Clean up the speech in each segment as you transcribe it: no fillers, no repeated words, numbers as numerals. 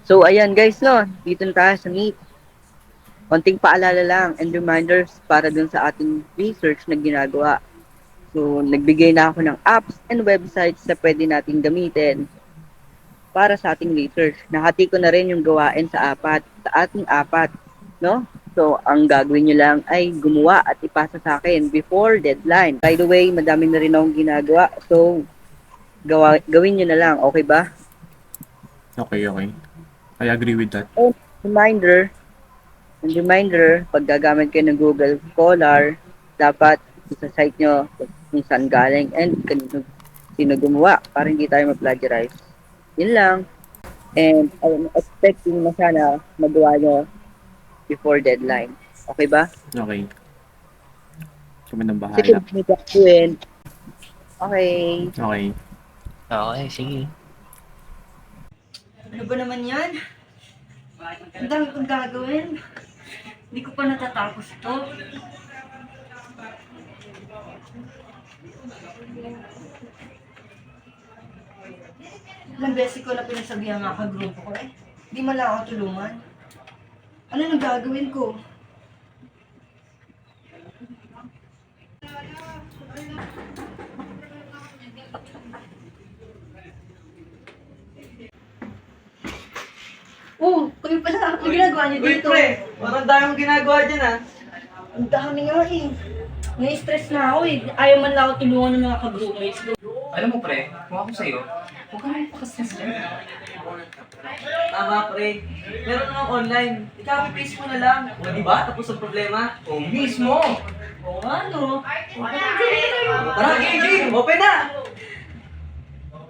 So, ayan guys, no, dito na tayo sa Meet. Konting paalala lang and reminders para dun sa ating research na ginagawa. So, nagbigay na ako ng apps and websites na pwede nating gamitin para sa ating research. Nahati ko na rin yung gawain sa ating apat, no? So, ang gagawin nyo lang ay gumawa at ipasa sa akin before deadline. By the way, madami na rin akong ginagawa. So, gawin nyo na lang, okay ba? Okay, okay. I agree with that. And reminder, pag gagamit kayo ng Google Scholar, dapat sa site nyo kung saan galing and sino gumawa para hindi tayo ma-plagiarize. Yun lang. And I'm expecting na sana magawa nyo before deadline. Okay ba? Okay. Kami ng Sige, bahala. may gagawin. Okay. Okay. Okay, sige. Ano ba naman yan? Ang dami kong gagawin. Hindi ko pa natatapos to. Ilang beses ko na pinasabihan nga ka-grupo ko eh. Hindi man lang ako tulungan. Ano nang gagawin ko? Oh, kayo pala. Ano ginagawa niyo Uy, dito? pre! Parang dami mong ginagawa dyan, ah. Ang dami nga eh. Na-stress na ako eh. Ayaw man lang ako tulungan ng mga ka-groupmates ko. Alam mo, pre, kung ako sa'yo, huwag ka naman pakas-stress dyan. Tama, pre. Meron namang online. I-copy-paste mo na lang. O, di ba? Tapos ang problema. O, mismo! Oo nga no. Tara, game! Open na!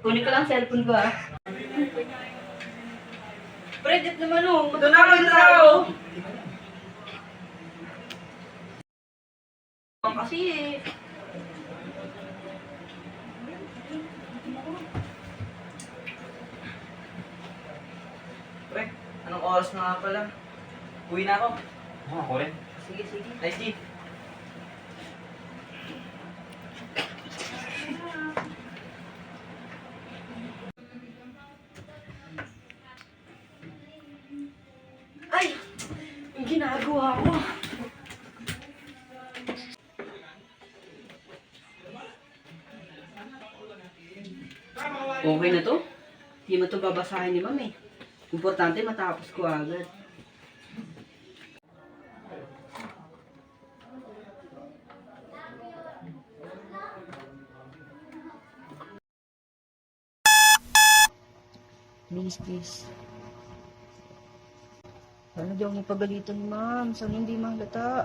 Kunin ko lang cellphone ko ah. Pre, dit naman oh. Ito na ako! Kasi eh. Pre, anong oras na nga pala? Uwi na ako. Ako rin. Sige, sige. Nice, G. Ay! Yung ginagawa ko. Okay na to? Hindi mo to babasahin ni ma'am eh. Importante matapos ko agad. Please, please. Sana di ako mapagalitan ni ma'am. Sana hindi mahalata.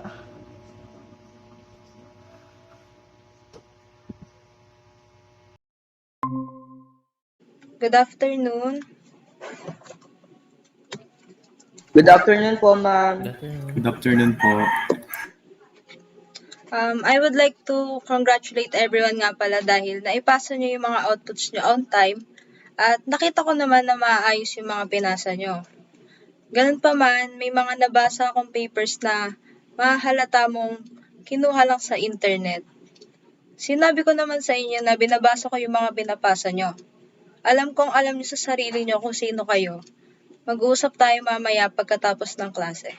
Good afternoon. Good afternoon po, ma'am. Good afternoon po. I would like to congratulate everyone nga pala dahil naipasa nyo yung mga outputs nyo on time at nakita ko naman na maayos yung mga pinasa nyo. Ganun pa man, may mga nabasa akong papers na mahalata mong kinuha lang sa internet. Sinabi ko naman sa inyo na binabasa ko yung mga pinapasa nyo. Alam kong alam nyo sa sarili nyo kung sino kayo. Mag-uusap tayo mamaya pagkatapos ng klase.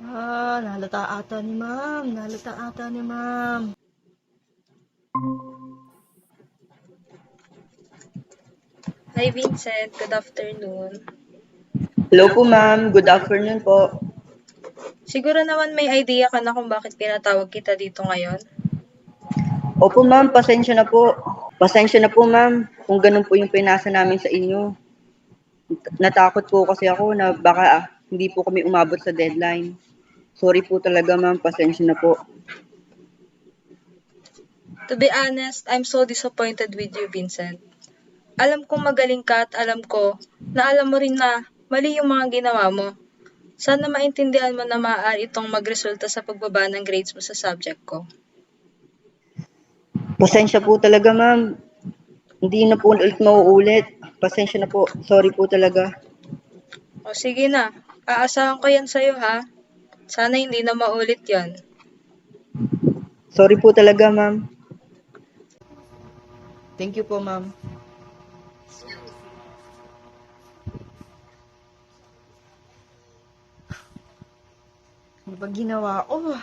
Nahalata ata ni ma'am. Nahalata ata ni ma'am. Hi Vincent, good afternoon. Hello po, ma'am. Good afternoon po. Siguro naman may idea ka na kung bakit pinatawag kita dito ngayon. Opo, ma'am. Pasensya na po. Pasensya na po, ma'am. Kung ganun po yung pinasa namin sa inyo. Natakot po kasi ako na baka hindi po kami umabot sa deadline. Sorry po talaga, ma'am. Pasensya na po. To be honest, I'm so disappointed with you, Vincent. Alam kong magaling ka at alam ko na alam mo rin na mali yung mga ginawa mo. Sana maintindihan mo na maaari itong magresulta sa pagbaba ng grades mo sa subject ko. Pasensya po talaga, ma'am. Hindi na po ulit mauulit. Pasensya na po. Sorry po talaga. O sige na, aasahan ko yan sa'yo ha. Sana hindi na maulit yon. Sorry po talaga, ma'am. Thank you po, ma'am. Ano ba ginawa ko?